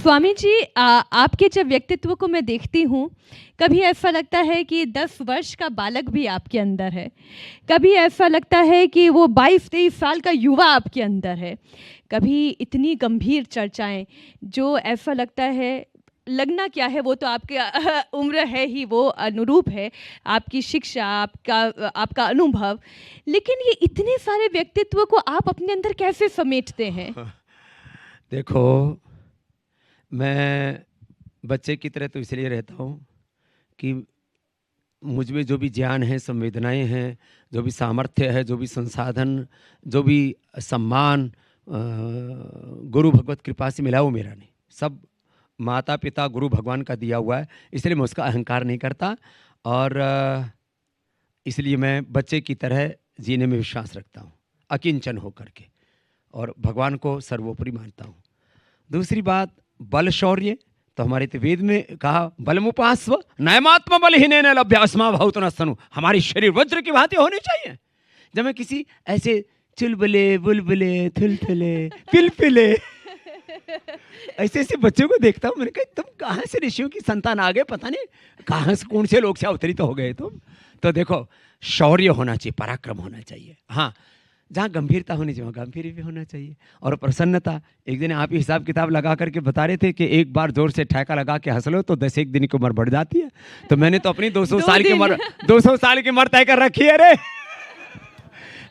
स्वामी जी, आपके जब व्यक्तित्व को मैं देखती हूँ, कभी ऐसा लगता है कि 10 वर्ष का बालक भी आपके अंदर है, कभी ऐसा लगता है कि वो 22-23 साल का युवा आपके अंदर है, कभी इतनी गंभीर चर्चाएं जो ऐसा लगता है, लगना क्या है, वो तो आपकी उम्र है ही, वो अनुरूप है, आपकी शिक्षा, आपका अनुभव, लेकिन ये इतने सारे व्यक्तित्व को आप अपने अंदर कैसे समेटते हैं? देखो, मैं बच्चे की तरह तो इसलिए रहता हूँ कि मुझ में जो भी ज्ञान है, संवेदनाएं हैं, जो भी सामर्थ्य है, जो भी संसाधन, जो भी सम्मान गुरु भगवत कृपा से मिला, वो मेरा नहीं, सब माता पिता गुरु भगवान का दिया हुआ है। इसलिए मैं उसका अहंकार नहीं करता और इसलिए मैं बच्चे की तरह जीने में विश्वास रखता हूँ, अकिंचन होकर के, और भगवान को सर्वोपरि मानता हूँ। दूसरी बात, बल शौर्य, तो हमारे तो वेद में कहा बलमुपास्व नयमात्म बलहीनेन लभ्यास्मा भूत न सनु, हमारी शरीर वज्र की भांति होनी चाहिए। जब मैं किसी ऐसे चुलबुले बुलबुले थुलथुले पिलपिले ऐसे ऐसे बच्चों को देखता हूँ, मैंने कहा तुम कहाँ से ऋषियों की संतान आ गए, पता नहीं कहाँ से कौन से लोग से अवतरित हो गए तुम। तो देखो, शौर्य होना चाहिए, पराक्रम होना चाहिए, हाँ, जहाँ गंभीरता होनी चाहिए वहाँ गंभीर भी होना चाहिए, और प्रसन्नता। एक दिन आप ही हिसाब किताब लगा करके बता रहे थे कि एक बार जोर से ठेका लगा के हंस लो तो 10 दिन की उम्र बढ़ जाती है। तो मैंने तो अपनी 200 साल की उम्र 200 साल की उम्र तय कर रखी है रे।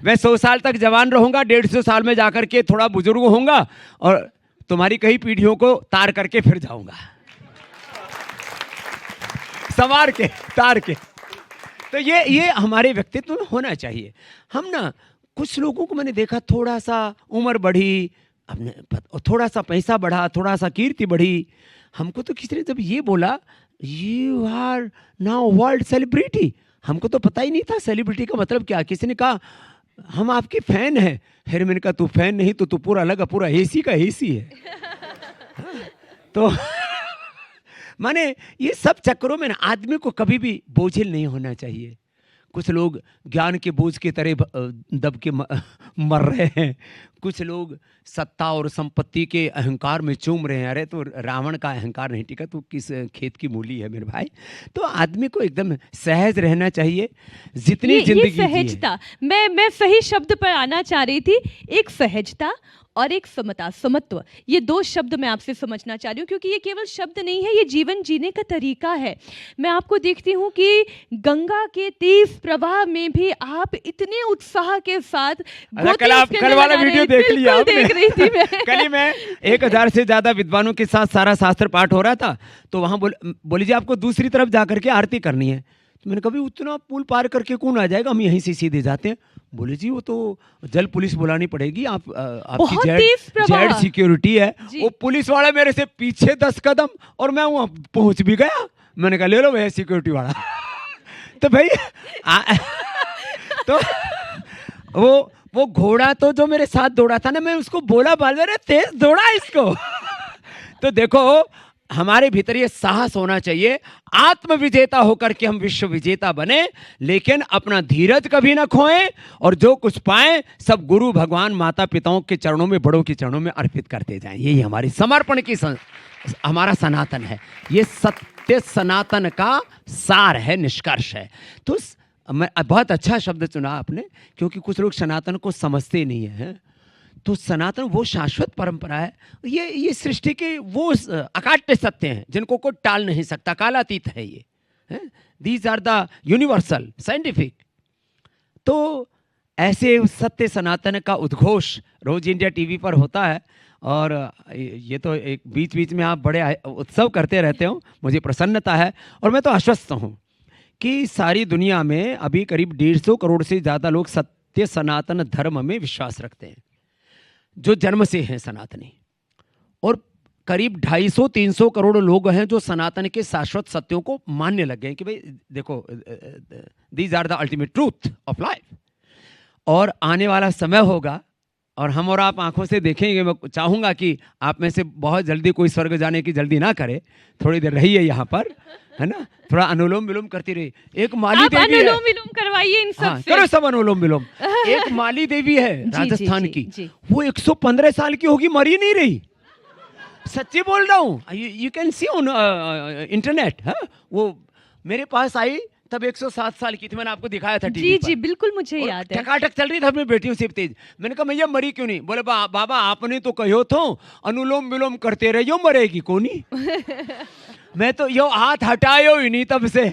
मैं 100 साल तक जवान रहूंगा, 150 साल में जाकर के थोड़ा बुजुर्ग होऊंगा और तुम्हारी कई पीढ़ियों को तार करके फिर जाऊंगा, संवार के, तार के। तो ये हमारे व्यक्तित्व में होना चाहिए। हम ना, कुछ लोगों को मैंने देखा, थोड़ा सा उम्र बढ़ी, अपने थोड़ा सा पैसा बढ़ा, थोड़ा सा कीर्ति बढ़ी, हमको तो किसी ने जब ये बोला you are now world celebrity, हमको तो पता ही नहीं था सेलिब्रिटी का मतलब क्या। किसी ने कहा हम आपके फैन हैं, फिर मैंने कहा तू फैन नहीं तो तू पूरा लगा पूरा एसी का एसी है। तो माने ये सब चक्करों में ना आदमी को कभी भी बोझिल नहीं होना चाहिए। कुछ लोग ज्ञान के बोझ की तरह दब के मर रहे हैं, कुछ लोग सत्ता और संपत्ति के अहंकार में चूम रहे हैं। अरे तो रावण का अहंकार नहीं टिका तो किस खेत की मूली है मेरे भाई। तो आदमी को एकदम सहज रहना चाहिए, जितनी जिंदगी ये सहजता, मैं सही शब्द पर आना चाह रही थी, एक सहजता और एक समता, समत्व, ये 2 शब्द मैं आपसे समझना चाह रही हूँ, क्योंकि ये केवल शब्द नहीं है, ये जीवन जीने का तरीका है। मैं आपको देखती हूँ कि गंगा के तेज प्रवाह में भी आप इतने उत्साह के साथ कल वाला वीडियो देख लिया आपने? देख रही थी मैं। कल ही मैं 1000 से ज्यादा विद्वानों के साथ सारा शास्त्र पाठ हो रहा था, तो वहां बोली जी आपको दूसरी तरफ जाकर के आरती करनी है। तो मैंने कभी उतना पुल पार करके कौन आ जाएगा, हम यहीं से सीधे जाते हैं। बोले जी वो तो जल पुलिस बुलानी पड़ेगी, आपकी जेड सिक्योरिटी है। वो पुलिस वाला मेरे से पीछे 10 कदम और मैं वहां पहुंच भी गया। मैंने कहा ले लो भैया सिक्योरिटी वाला। तो भाई तो वो घोड़ा तो जो मेरे साथ दौड़ा था ना, मैं उसको बोला बाल रे तेज दौड़ा इसको। तो देखो हमारे भीतर ये साहस होना चाहिए, आत्म विजेता होकर के हम विश्व विजेता बने, लेकिन अपना धीरज कभी ना खोएं, और जो कुछ पाएं सब गुरु भगवान माता पिताओं के चरणों में, बड़ों के चरणों में अर्पित करते जाएं। यही हमारी समर्पण की हमारा सनातन है, ये सत्य सनातन का सार है, निष्कर्ष है। तो मैं बहुत अच्छा शब्द चुना आपने, क्योंकि कुछ लोग सनातन को समझते नहीं है। तो सनातन वो शाश्वत परंपरा है, ये सृष्टि के वो अकाट्य सत्य हैं जिनको कोई टाल नहीं सकता, कालातीत है ये। These are the universal scientific. तो ऐसे सत्य सनातन का उद्घोष रोज इंडिया टीवी पर होता है, और ये तो एक बीच बीच में आप बड़े उत्सव करते रहते हो, मुझे प्रसन्नता है। और मैं तो आश्वस्त हूँ कि सारी दुनिया में अभी करीब 150 करोड़ से ज़्यादा लोग सत्य सनातन धर्म में विश्वास रखते हैं, जो जन्म से हैं सनातनी, और करीब 250-300 करोड़ लोग हैं जो सनातन के शाश्वत सत्यों को मानने लग गए हैं कि भाई देखो these are the ultimate truth of life. और आने वाला समय होगा और हम और आप आंखों से देखेंगे। मैं चाहूँगा कि आप में से बहुत जल्दी कोई स्वर्ग जाने की जल्दी ना करे, थोड़ी देर रहिए यहाँ पर, है ना, थोड़ा अनुलोम विलोम करती रही। एक माली देवी है, अनुलोम विलोम करवाइए इन सब से। करो सब अनुलोम विलोम। एक माली देवी है राजस्थान की, वो 115 साल की होगी, मरी नहीं रही। सच्ची बोल रहा हूँ, you can see on internet. हाँ, वो मेरे पास आई तब 107 साल की थी, मैंने आपको दिखाया था टीवी जी पर। जी बिल्कुल मुझे और याद है। टकाटक चल रही थी अपनी बेटियों से तेज। मैंने कहा मैया मरी क्यों नहीं? बोले बाबा आपने तो कहो थो अनुलोम विलोम करते रहियो मरेगी कोनी। मैं तो यो हाथ हटायो ही नहीं तब से।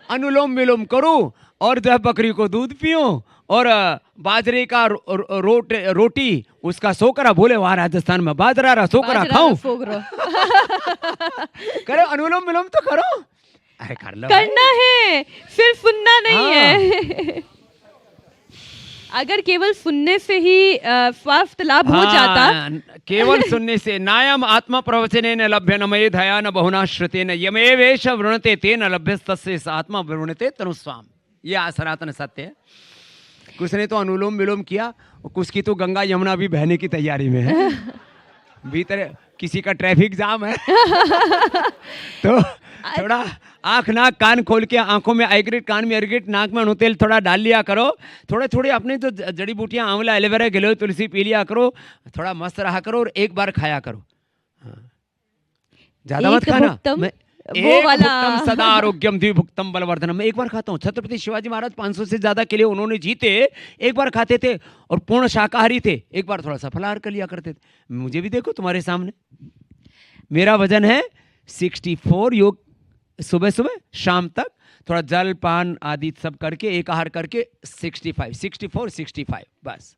अनुलोम विलोम करूं और जो है बकरी को दूध पियो और बाजरे का रोटी उसका सोकरा, बोले वहां राजस्थान में बाजरा रहा सोकरा खाऊं। करे अनुलोम विलोम तो करो। अरे कर लो करना है, सिर्फ सुनना नहीं हाँ। है। अगर केवल सुनने से ही स्वास्थ्य लाभ हो जाता, केवल सुनने से नायम आत्मा प्रवचनेन लभ्य न मेधया न बहुना श्रुतेन यमेवेश वृणते तेन लभ्यस्तस्य स आत्मा वृणते तनुस्वाम। ये सनातन सत्य है। कुछ ने तो अनुलोम विलोम किया, कुछ की तो गंगा यमुना भी बहने की तैयारी में है। भीतर किसी का ट्रैफिक जाम है तो थोड़ा आंख नाक कान खोल के, आंखों में आईग्रिट, कान में एरगिट, नाक में अणुतेल थोड़ा डाल लिया करो। थोड़े थोड़े अपने जो जड़ी बूटियां आंवला, एलोवेरा, गिलोय, तुलसी पी लिया करो। थोड़ा मस्त रहा करो और एक बार खाया करो। ज्यादा मत खाना। एक भुक्तम सदा आरोग्यम द्विभुक्तम बलवर्धनम। मैं एक बार खाता हूँ। छत्रपति शिवाजी महाराज 500 से ज्यादा किले उन्होंने जीते, एक बार खाते थे और पूर्ण शाकाहारी थे। एक बार थोड़ा सा फलाहार कर लिया करते थे। मुझे भी देखो तुम्हारे सामने, मेरा वजन है 64। योग सुबह सुबह शाम तक थोड़ा जल पान आदि सब करके एक आहार करके 65, 64, 65 बस।